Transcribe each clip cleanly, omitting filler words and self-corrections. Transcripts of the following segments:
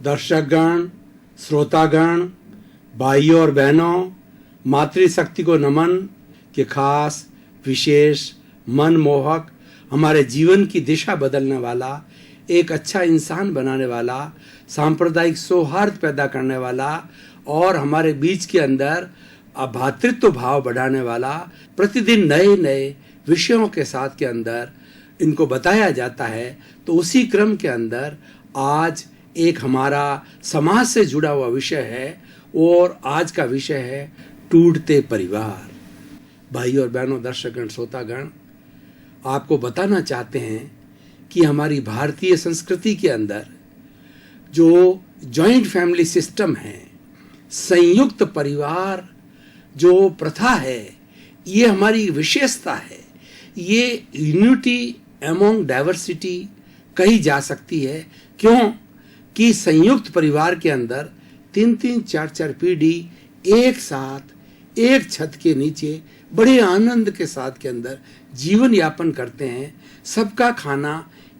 दर्शकगण, श्रोतागण, भाइयों और बहनों, मातृशक्ति को नमन के खास, विशेष, मनमोहक, हमारे जीवन की दिशा बदलने वाला, एक अच्छा इंसान बनाने वाला, सांप्रदायिक सौहार्द पैदा करने वाला और हमारे बीच के अंदर भातृत्व भाव बढ़ाने वाला, प्रतिदिन नए नए विषयों के साथ के अंदर इनको बताया जाता है। तो उसी क्रम के अंदर आज एक हमारा समाज से जुड़ा हुआ विषय है और आज का विषय है टूटते परिवार। भाइयों और बहनों, दर्शकगण, श्रोतागण, आपको बताना चाहते हैं कि हमारी भारतीय संस्कृति के अंदर जो जॉइंट फैमिली सिस्टम है, संयुक्त परिवार जो प्रथा है, ये हमारी विशेषता है। ये यूनिटी एमोंग डाइवर्सिटी कही जा सकती है। क्यों कि संयुक्त परिवार के अंदर 3-3, 4-4 पीढ़ी एक साथ एक छत के नीचे बड़े आनंद के साथ के अंदर जीवन यापन करते हैं। सबका खाना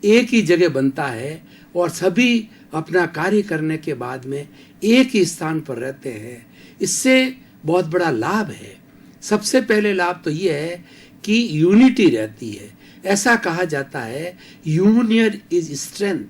एक ही जगह बनता है और सभी अपना कार्य करने के बाद में एक ही स्थान पर रहते हैं। इससे बहुत बड़ा लाभ है। सबसे पहले लाभ तो ये है कि यूनिटी रहती है। ऐसा कहा जाता है, यूनियन इज स्ट्रेंथ,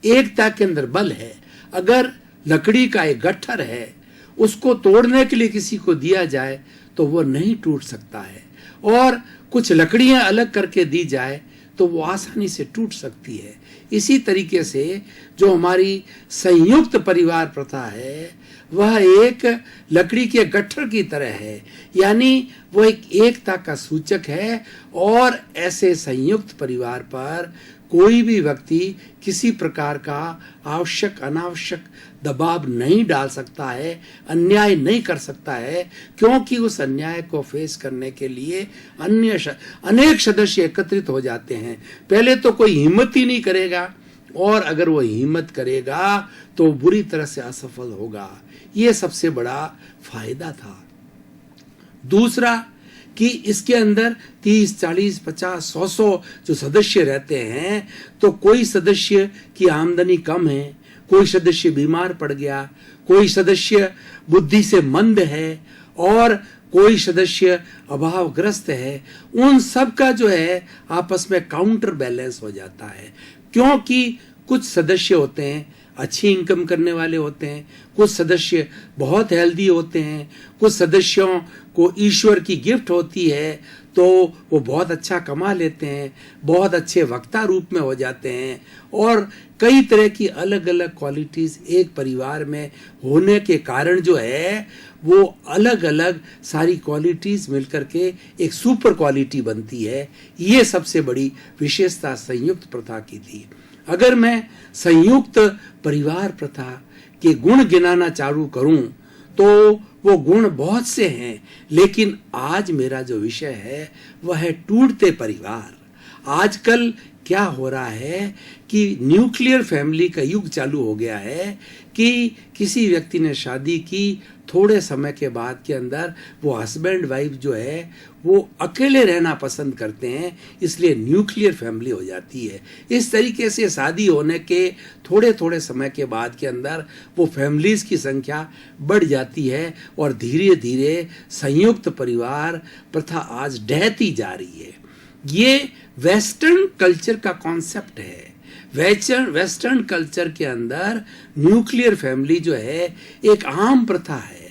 एकता के अंदर बल है। अगर लकड़ी का एक गट्ठर है, उसको तोड़ने के लिए किसी को दिया जाए तो वो नहीं टूट सकता है, और कुछ लकड़ियां अलग करके दी जाए तो वो आसानी से टूट सकती है। इसी तरीके से जो हमारी संयुक्त परिवार प्रथा है वह एक लकड़ी के गट्ठर की तरह है, यानी वो एक एकता का सूचक है। और ऐसे संयुक्त परिवार पर कोई भी व्यक्ति किसी प्रकार का आवश्यक अनावश्यक दबाव नहीं डाल सकता है, अन्याय नहीं कर सकता है, क्योंकि उस अन्याय को फेस करने के लिए अनेक सदस्य एकत्रित हो जाते हैं। पहले तो कोई हिम्मत ही नहीं करेगा, और अगर वो हिम्मत करेगा तो बुरी तरह से असफल होगा। ये सबसे बड़ा फायदा था। दूसरा कि इसके अंदर 30, 40, 50, 100 जो सदस्य रहते हैं, तो कोई सदस्य की आमदनी कम है, कोई सदस्य बीमार पड़ गया, कोई सदस्य बुद्धि से मंद है और कोई सदस्य अभावग्रस्त है, उन सब का जो है आपस में काउंटर बैलेंस हो जाता है। क्योंकि कुछ सदस्य होते हैं अच्छी इनकम करने वाले होते हैं, कुछ सदस्य बहुत हेल्दी होते हैं, कुछ सदस्यों को ईश्वर की गिफ्ट होती है तो वो बहुत अच्छा कमा लेते हैं, बहुत अच्छे वक्ता रूप में हो जाते हैं, और कई तरह की अलग अलग क्वालिटीज एक परिवार में होने के कारण जो है वो अलग अलग सारी क्वालिटीज मिलकर के एक सुपर क्वालिटी बनती है। ये सबसे बड़ी विशेषता संयुक्त प्रथा की थी। अगर मैं संयुक्त परिवार प्रथा के गुण गिनाना चालू करूं तो वो गुण बहुत से हैं, लेकिन आज मेरा जो विषय है वह है टूटते परिवार। आजकल क्या हो रहा है कि न्यूक्लियर फैमिली का युग चालू हो गया है कि किसी व्यक्ति ने शादी की, थोड़े समय के बाद के अंदर वो हस्बैंड वाइफ जो है वो अकेले रहना पसंद करते हैं, इसलिए न्यूक्लियर फैमिली हो जाती है। इस तरीके से शादी होने के थोड़े थोड़े समय के बाद के अंदर वो फैमिलीज की संख्या बढ़ जाती है और धीरे धीरे संयुक्त परिवार प्रथा आज ढहती जा रही है। ये वेस्टर्न कल्चर का कॉन्सेप्ट है। वेस्टर्न कल्चर के अंदर न्यूक्लियर फैमिली जो है एक आम प्रथा है,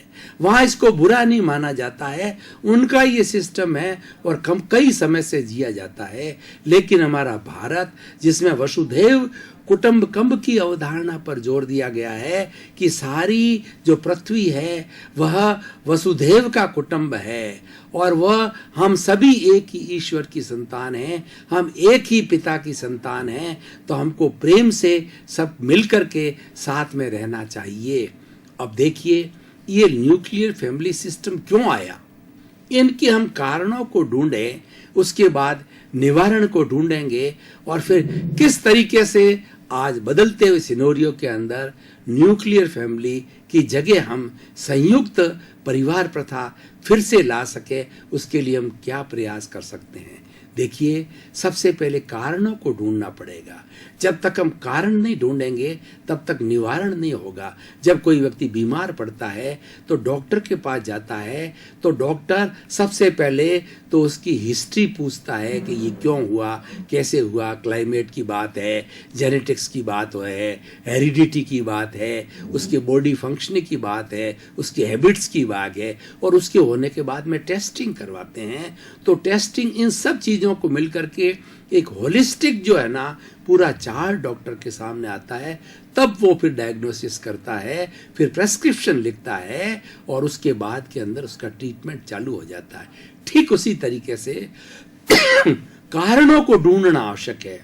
वहां इसको बुरा नहीं माना जाता है, उनका ये सिस्टम है और कई समय से जिया जाता है। लेकिन हमारा भारत, जिसमें वसुधैव कुटुंबकम की अवधारणा पर जोर दिया गया है कि सारी जो पृथ्वी है वह वसुधैव का कुटुंब है और वह हम सभी एक ही ईश्वर की संतान हैं, हम एक ही पिता की संतान हैं, तो हमको प्रेम से सब मिलकर के साथ में रहना चाहिए। अब देखिए ये न्यूक्लियर फैमिली सिस्टम क्यों आया, इनके हम कारणों को ढूंढें, उसके बाद निवारण को ढूंढेंगे और फिर किस तरीके से आज बदलते हुए सिनेरियो के अंदर न्यूक्लियर फैमिली की जगह हम संयुक्त परिवार प्रथा फिर से ला सके, उसके लिए हम क्या प्रयास कर सकते हैं। देखिए, सबसे पहले कारणों को ढूंढना पड़ेगा। जब तक हम कारण नहीं ढूंढेंगे तब तक निवारण नहीं होगा। जब कोई व्यक्ति बीमार पड़ता है तो डॉक्टर के पास जाता है, तो डॉक्टर सबसे पहले तो उसकी हिस्ट्री पूछता है कि ये क्यों हुआ, कैसे हुआ, क्लाइमेट की बात है, जेनेटिक्स की बात है, हेरिडिटी की बात है, उसके बॉडी फंक्शनिंग की बात है, उसके हैबिट्स की बात है, और उसके होने के बाद में टेस्टिंग करवाते हैं। तो टेस्टिंग इन सब चीज़ों को मिलकर के एक होलिस्टिक जो है ना पूरा चार्ट डॉक्टर के सामने आता है, तब वो फिर डायग्नोसिस करता है, फिर प्रेस्क्रिप्शन लिखता है, और उसके बाद के अंदर उसका ट्रीटमेंट चालू हो जाता है। ठीक उसी तरीके से कारणों को ढूंढना आवश्यक है।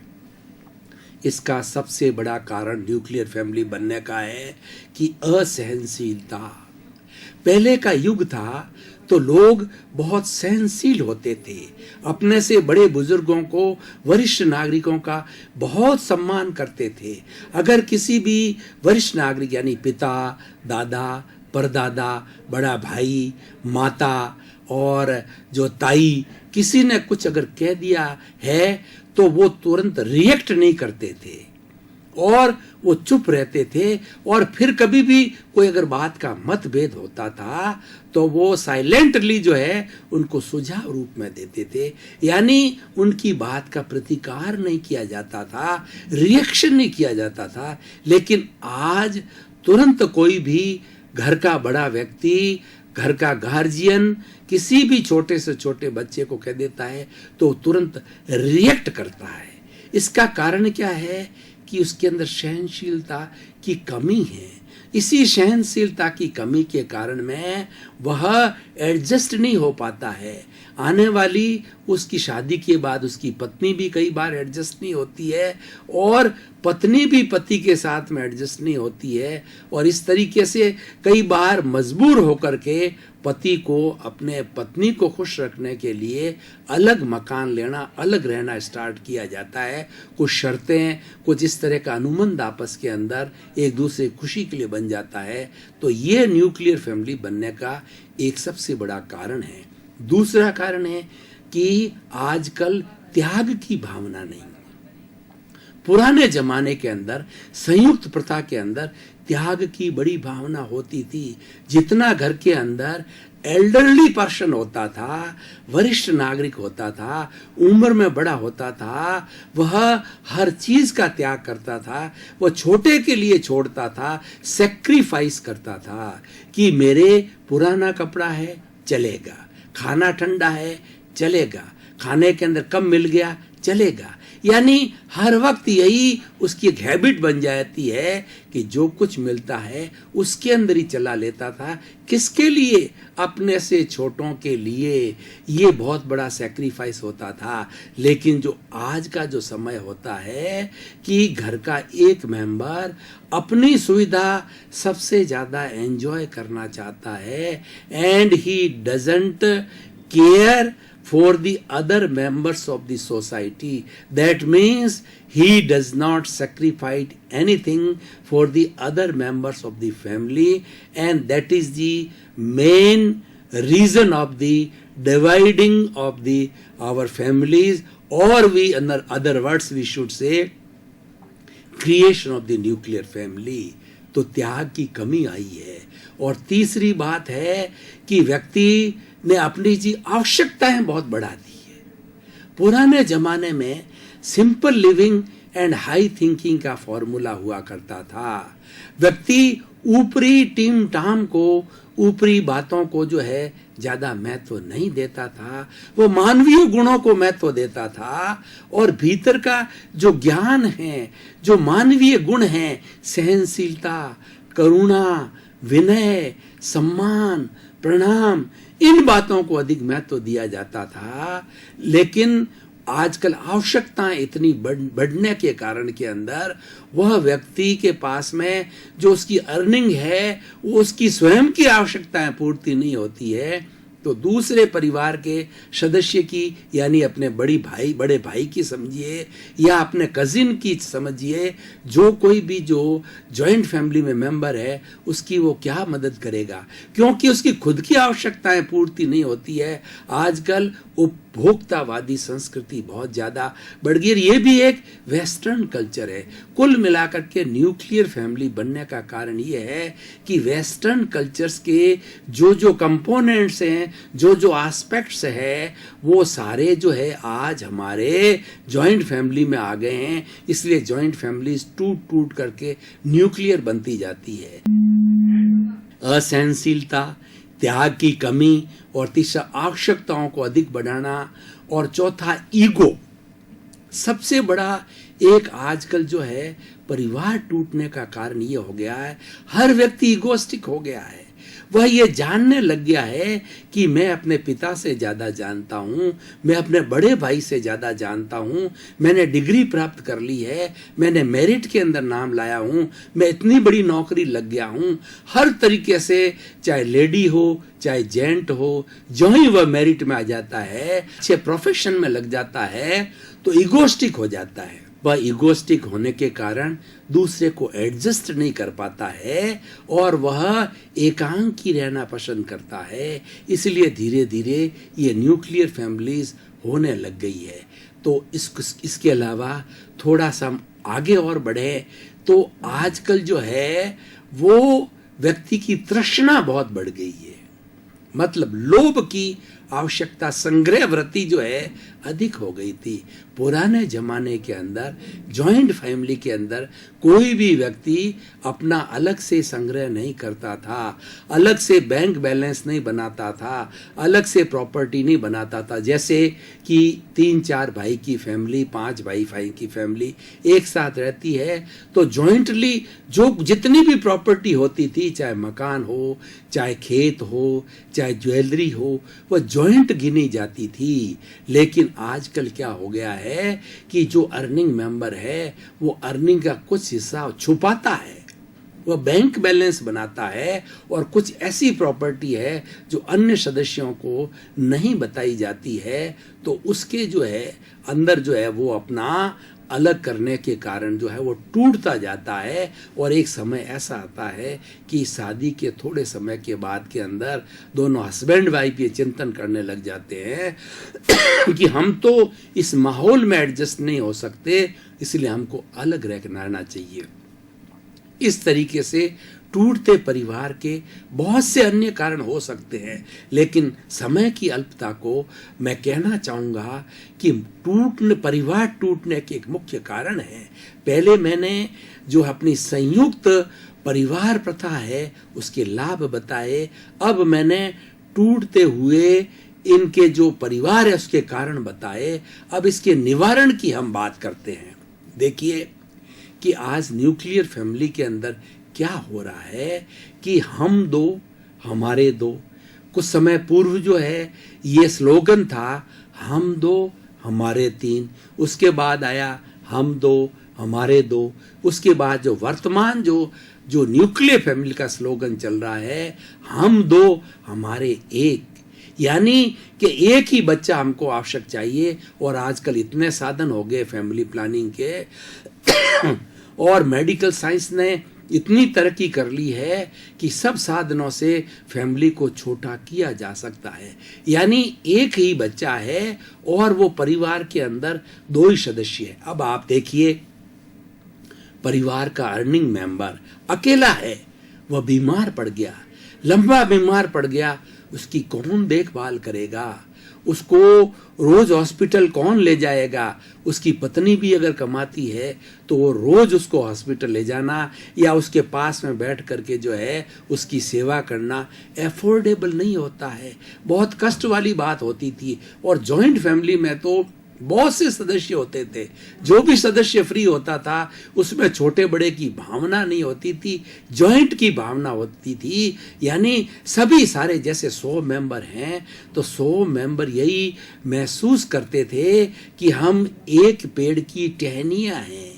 इसका सबसे बड़ा कारण न्यूक्लियर फैमिली बनने का है कि असहनशीलता। पहले का युग था तो लोग बहुत सहनशील होते थे, अपने से बड़े बुजुर्गों को, वरिष्ठ नागरिकों का बहुत सम्मान करते थे। अगर किसी भी वरिष्ठ नागरिक यानी पिता, दादा, परदादा, बड़ा भाई, माता और जो ताई, किसी ने कुछ अगर कह दिया है तो वो तुरंत रिएक्ट नहीं करते थे और वो चुप रहते थे। और फिर कभी भी कोई अगर बात का मतभेद होता था तो वो साइलेंटली जो है उनको सुझाव रूप में देते थे, यानी उनकी बात का प्रतिकार नहीं किया जाता था, रिएक्शन नहीं किया जाता था। लेकिन आज तुरंत कोई भी घर का बड़ा व्यक्ति, घर का गार्जियन किसी भी छोटे से छोटे बच्चे को कह देता है तो तुरंत रिएक्ट करता है। इसका कारण क्या है कि उसके अंदर सहनशीलता की कमी है। इसी सहनशीलता की कमी के कारण में वह एडजस्ट नहीं हो पाता है। आने वाली उसकी शादी के बाद उसकी पत्नी भी कई बार एडजस्ट नहीं होती है और पत्नी भी पति के साथ में एडजस्ट नहीं होती है, और इस तरीके से कई बार मजबूर होकर के पति को अपने पत्नी को खुश रखने के लिए अलग मकान लेना, अलग रहना स्टार्ट किया जाता है। कुछ शर्तें, कुछ इस तरह का अनुबंध आपस के अंदर एक दूसरे की खुशी के लिए बन जाता है। तो ये न्यूक्लियर फैमिली बनने का एक सबसे बड़ा कारण है। दूसरा कारण है कि आजकल त्याग की भावना नहीं। पुराने जमाने के अंदर संयुक्त प्रथा के अंदर त्याग की बड़ी भावना होती थी। जितना घर के अंदर एल्डरली पर्सन होता था, वरिष्ठ नागरिक होता था, उम्र में बड़ा होता था, वह हर चीज का त्याग करता था, वह छोटे के लिए छोड़ता था, सेक्रीफाइस करता था कि मेरे पुराना कपड़ा है चलेगा, खाना ठंडा है चलेगा, खाने के अंदर कम मिल गया चलेगा। यानी हर वक्त यही उसकी एक हैबिट बन जाती है कि जो कुछ मिलता है उसके अंदर ही चला लेता था। किसके लिए? अपने से छोटों के लिए। ये बहुत बड़ा सैक्रिफाइस होता था। लेकिन जो आज का जो समय होता है कि घर का एक मेंबर अपनी सुविधा सबसे ज्यादा एंजॉय करना चाहता है and he doesn't care for the other members of the society. That means he does not sacrifice anything for the other members of the family, and that is the main reason of the dividing of the our families, or we in other words we should say creation of the nuclear family. तो त्याग की कमी आई है। और तीसरी बात है कि व्यक्ति ने अपनी जी आवश्यकताएं बहुत बढ़ा दी है। पुराने जमाने में simple living and high thinking का फॉर्मूला हुआ करता था। व्यक्ति ऊपरी टीम टाम को, ऊपरी बातों को जो है ज्यादा महत्व नहीं देता था, वो मानवीय गुणों को महत्व देता था। और भीतर का जो ज्ञान है, जो मानवीय गुण है, सहनशीलता, करुणा, विनय, सम्मान, प्रणाम, इन बातों को अधिक महत्व दिया जाता था। लेकिन आजकल आवश्यकताएं इतनी बढ़ने के कारण के अंदर वह व्यक्ति के पास में जो उसकी अर्निंग है वो उसकी स्वयं की आवश्यकताएं पूर्ति नहीं होती है, तो दूसरे परिवार के सदस्य की, यानी अपने बड़े भाई की समझिए या अपने कजिन की समझिए, जो कोई भी जो जॉइंट फैमिली में मेंबर है उसकी वो क्या मदद करेगा, क्योंकि उसकी खुद की आवश्यकताएं पूर्ति नहीं होती है। आजकल उपभोक्तावादी संस्कृति बहुत ज्यादा बढ़ गई है। ये भी एक वेस्टर्न कल्चर है। कुल मिलाकर के न्यूक्लियर फैमिली बनने का कारण ये है कि वेस्टर्न कल्चर्स के जो जो कंपोनेंट्स हैं, जो जो एस्पेक्ट्स है, वो सारे जो है आज हमारे जॉइंट फैमिली में आ गए हैं। इसलिए जॉइंट फैमिलीज टूट टूट करके न्यूक्लियर बनती जाती है। असहनशीलता, त्याग की कमी, और तीसरा आवश्यकताओं को अधिक बढ़ाना, और चौथा ईगो। सबसे बड़ा एक आजकल जो है परिवार टूटने का कारण ये हो गया है, हर व्यक्ति ईगोस्टिक हो गया है। वह ये जानने लग गया है कि मैं अपने पिता से ज्यादा जानता हूँ, मैं अपने बड़े भाई से ज्यादा जानता हूँ, मैंने डिग्री प्राप्त कर ली है, मैंने मेरिट के अंदर नाम लाया हूँ, मैं इतनी बड़ी नौकरी लग गया हूँ। हर तरीके से, चाहे लेडी हो चाहे जेंट हो, जो ही वह मेरिट में आ जाता है, अच्छे प्रोफेशन में लग जाता है, तो ईगोस्टिक हो जाता है। वह ईगोस्टिक होने के कारण दूसरे को एडजस्ट नहीं कर पाता है और वह एकांकी रहना पसंद करता है। इसलिए धीरे धीरे ये न्यूक्लियर फैमिलीज होने लग गई है। तो इसके अलावा थोड़ा सा आगे और बढ़े तो आजकल जो है वो व्यक्ति की तृष्णा बहुत बढ़ गई है, मतलब लोभ की आवश्यकता, संग्रह वृत्ति जो है अधिक हो गई थी। पुराने जमाने के अंदर जॉइंट फैमिली के अंदर कोई भी व्यक्ति अपना अलग से संग्रह नहीं करता था, अलग से बैंक बैलेंस नहीं बनाता था, अलग से प्रॉपर्टी नहीं बनाता था। जैसे कि 3-4 भाई की फैमिली, 5 भाई की फैमिली एक साथ रहती है तो जॉइंटली जो जितनी भी प्रॉपर्टी होती थी, चाहे मकान हो, चाहे खेत हो, चाहे ज्वेलरी हो, वह जॉइंट गिनी जाती थी। लेकिन आजकल क्या हो गया है कि जो अर्निंग मेंबर है वो अर्निंग का कुछ हिस्सा छुपाता है, वह बैंक बैलेंस बनाता है और कुछ ऐसी प्रॉपर्टी है जो अन्य सदस्यों को नहीं बताई जाती है, तो उसके जो है अंदर जो है वो अपना अलग करने के कारण जो है वो टूटता जाता है। और एक समय ऐसा आता है कि शादी के थोड़े समय के बाद के अंदर दोनों हस्बैंड वाइफ ये चिंतन करने लग जाते हैं कि हम तो इस माहौल में एडजस्ट नहीं हो सकते, इसलिए हमको अलग रहना चाहिए। इस तरीके से टूटते परिवार के बहुत से अन्य कारण हो सकते हैं, लेकिन समय की अल्पता को मैं कहना चाहूँगा कि परिवार टूटने के एक मुख्य कारण है। पहले मैंने जो अपनी संयुक्त परिवार प्रथा है उसके लाभ बताए, अब मैंने टूटते हुए इनके जो परिवार है उसके कारण बताए। अब इसके निवारण की हम बात करते हैं। देखिए कि आज न्यूक्लियर फैमिली के अंदर क्या हो रहा है कि हम दो हमारे दो। कुछ समय पूर्व जो है ये स्लोगन था हम दो हमारे तीन, उसके बाद आया हम दो हमारे दो, उसके बाद जो वर्तमान जो न्यूक्लियर फैमिली का स्लोगन चल रहा है हम दो हमारे एक, यानी कि एक ही बच्चा हमको आवश्यक चाहिए। और आजकल इतने साधन हो गए फैमिली प्लानिंग के और मेडिकल साइंस ने इतनी तरक्की कर ली है कि सब साधनों से फैमिली को छोटा किया जा सकता है। यानी एक ही बच्चा है और वो परिवार के अंदर 2 ही सदस्य है। अब आप देखिए परिवार का अर्निंग मेंबर अकेला है, वह बीमार पड़ गया, लंबा बीमार पड़ गया, उसकी कौन देखभाल करेगा, उसको रोज हॉस्पिटल कौन ले जाएगा। उसकी पत्नी भी अगर कमाती है तो वो रोज उसको हॉस्पिटल ले जाना या उसके पास में बैठ करके जो है उसकी सेवा करना एफोर्डेबल नहीं होता है, बहुत कष्ट वाली बात होती थी। और जॉइंट फैमिली में तो बहुत से सदस्य होते थे, जो भी सदस्य फ्री होता था उसमें छोटे बड़े की भावना नहीं होती थी, जॉइंट की भावना होती थी। यानी सभी सारे जैसे 100 मेंबर हैं तो 100 मेंबर यही महसूस करते थे कि हम एक पेड़ की टहनियां हैं,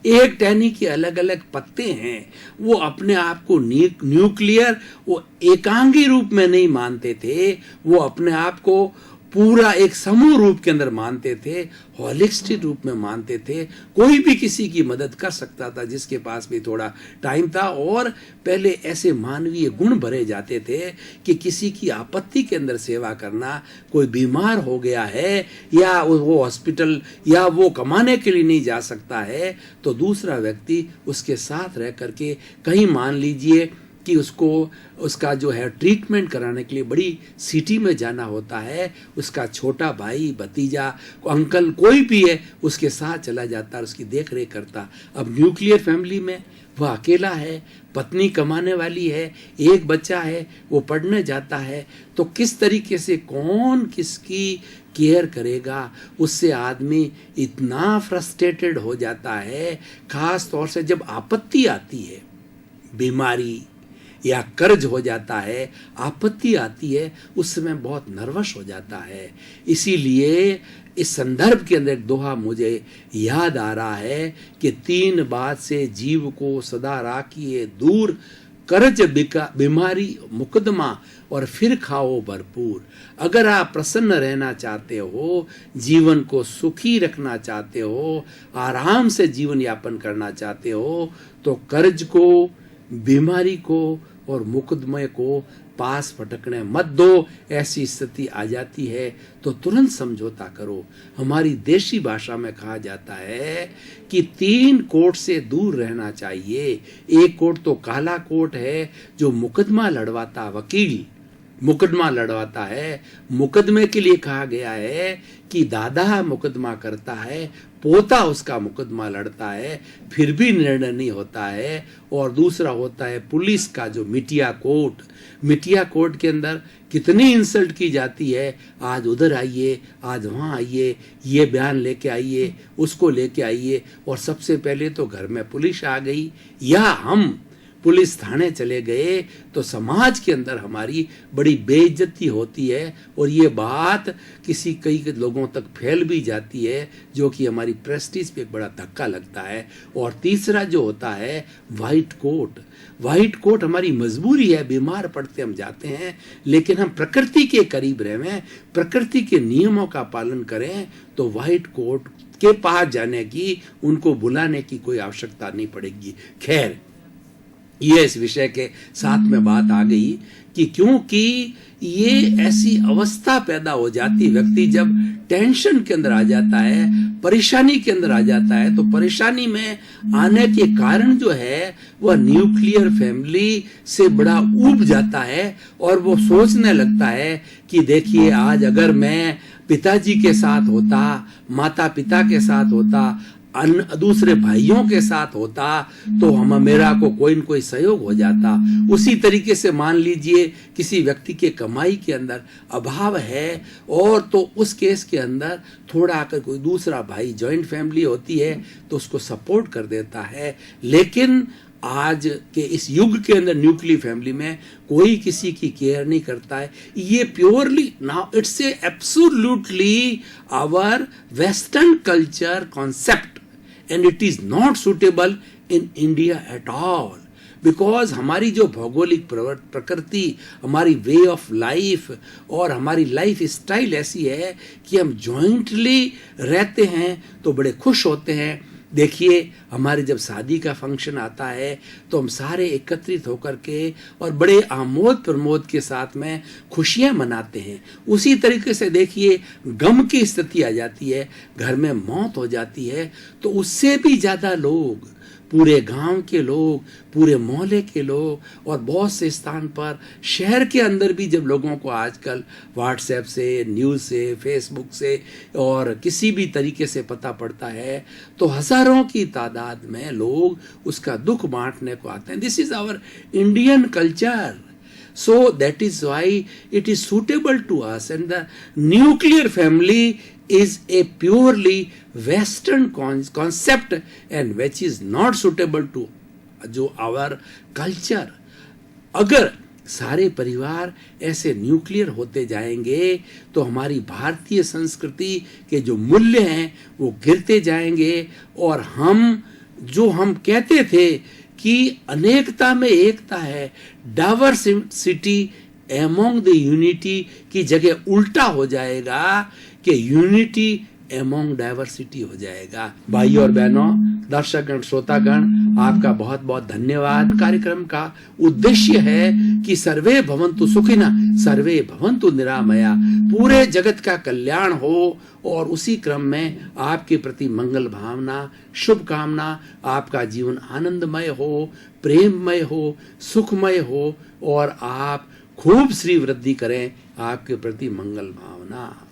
एक टहनी के अलग अलग पत्ते हैं। वो अपने आप को न्यूक्लियर, वो एकांगी रूप में नहीं मानते थे, वो अपने आप को पूरा एक समूह रूप के अंदर मानते थे, होलिस्टिक रूप में मानते थे। कोई भी किसी की मदद कर सकता था जिसके पास भी थोड़ा टाइम था। और पहले ऐसे मानवीय गुण भरे जाते थे कि किसी की आपत्ति के अंदर सेवा करना, कोई बीमार हो गया है या वो हॉस्पिटल या वो कमाने के लिए नहीं जा सकता है, तो दूसरा व्यक्ति उसके साथ रह करके, कहीं मान लीजिए कि उसको उसका जो है ट्रीटमेंट कराने के लिए बड़ी सिटी में जाना होता है, उसका छोटा भाई, भतीजा, अंकल कोई भी है उसके साथ चला जाता है, उसकी देख रेख करता। अब न्यूक्लियर फैमिली में वह अकेला है, पत्नी कमाने वाली है, एक बच्चा है, वो पढ़ने जाता है, तो किस तरीके से कौन किसकी केयर करेगा, उससे आदमी इतना फ्रस्ट्रेटेड हो जाता है। खास तौर से जब आपत्ति आती है, बीमारी या कर्ज हो जाता है, आपत्ति आती है, उस समय बहुत नर्वस हो जाता है। इसीलिए इस संदर्भ के अंदर एक दोहा मुझे याद आ रहा है कि 3 बात से जीव को सदा राखिए दूर, कर्ज, बीमारी, मुकदमा और फिर खाओ भरपूर। अगर आप प्रसन्न रहना चाहते हो, जीवन को सुखी रखना चाहते हो, आराम से जीवन यापन करना चाहते हो, तो कर्ज को, बीमारी को और मुकदमे को पास फटकने मत दो। ऐसी स्थिति आ जाती है तो तुरंत समझौता करो। हमारी देशी भाषा में कहा जाता है कि 3 कोर्ट से दूर रहना चाहिए। एक कोर्ट तो काला कोर्ट है जो मुकदमा लड़वाता, वकील मुकदमा लड़वाता है। मुकदमे के लिए कहा गया है कि दादा मुकदमा करता है, पोता उसका मुकदमा लड़ता है, फिर भी निर्णय नहीं होता है। और दूसरा होता है पुलिस का जो मिटिया कोर्ट। मिटिया कोर्ट के अंदर कितनी इंसल्ट की जाती है, आज उधर आइए, आज वहाँ आइए, ये बयान लेके आइए, उसको लेके आइए, और सबसे पहले तो घर में पुलिस आ गई या हम पुलिस थाने चले गए तो समाज के अंदर हमारी बड़ी बेइज्जती होती है। और ये बात कई लोगों तक फैल भी जाती है, जो कि हमारी प्रेस्टीज पे एक बड़ा धक्का लगता है। और तीसरा जो होता है वाइट कोट। वाइट कोट हमारी मजबूरी है, बीमार पड़ते हम जाते हैं, लेकिन हम प्रकृति के करीब रहें, प्रकृति के नियमों का पालन करें, तो वाइट कोट के पास जाने की, उनको बुलाने की कोई आवश्यकता नहीं पड़ेगी। खैर, ये इस विषय के साथ में बात आ गई कि क्योंकि ये ऐसी अवस्था पैदा हो जाती, व्यक्ति जब टेंशन के अंदर आ जाता है, परेशानी के अंदर आ जाता है, तो परेशानी में आने के कारण जो है वह न्यूक्लियर फैमिली से बड़ा ऊब जाता है और वो सोचने लगता है कि देखिए, आज अगर मैं पिताजी के साथ होता, माता पिता के साथ होता, दूसरे भाइयों के साथ होता, तो मेरा को कोई न कोई सहयोग हो जाता। उसी तरीके से मान लीजिए किसी व्यक्ति के कमाई के अंदर अभाव है, और तो उस केस के अंदर थोड़ा अगर कोई दूसरा भाई, जॉइंट फैमिली होती है, तो उसको सपोर्ट कर देता है। लेकिन आज के इस युग के अंदर न्यूक्लियर फैमिली में कोई किसी की केयर नहीं करता है। ये purely now it's a absolutely our western culture concept, and it is not suitable in India at all, because हमारी जो भौगोलिक प्रकृति, हमारी वे ऑफ लाइफ और हमारी लाइफ स्टाइल ऐसी है कि हम जॉइंटली रहते हैं तो बड़े खुश होते हैं। देखिए, हमारे जब शादी का फंक्शन आता है तो हम सारे एकत्रित होकर के और बड़े आमोद प्रमोद के साथ में खुशियां मनाते हैं। उसी तरीके से देखिए, गम की स्थिति आ जाती है, घर में मौत हो जाती है, तो उससे भी ज़्यादा लोग, पूरे गांव के लोग, पूरे मोहल्ले के लोग और बहुत से स्थान पर शहर के अंदर भी जब लोगों को आजकल व्हाट्सएप से, न्यूज़ से, फेसबुक से और किसी भी तरीके से पता पड़ता है, तो हजारों की तादाद में लोग उसका दुख बांटने को आते हैं। This is our Indian culture. So that is why it is suitable to us, and the nuclear family is a purely Western concept and which is not suitable to जो our culture. अगर सारे परिवार ऐसे nuclear होते जाएंगे तो हमारी भारतीय संस्कृति के जो मूल्य हैं वो गिरते जाएंगे और हम जो हम कहते थे कि अनेकता में एकता है, डाइवर्सिटी एमोंग द यूनिटी की जगह उल्टा हो जाएगा कि यूनिटी एमोंग डाइवर्सिटी हो जाएगा। भाई और बहनों, दर्शकगण, श्रोतागण, आपका बहुत बहुत धन्यवाद। कार्यक्रम का उद्देश्य है कि सर्वे भवन्तु सुखिनः, सर्वे भवन्तु निरामया, पूरे जगत का कल्याण हो और उसी क्रम में आपके प्रति मंगल भावना, शुभकामना, आपका जीवन आनंदमय हो, प्रेममय हो, सुखमय हो और आप खूब श्री वृद्धि करें। आपके प्रति मंगल भावना।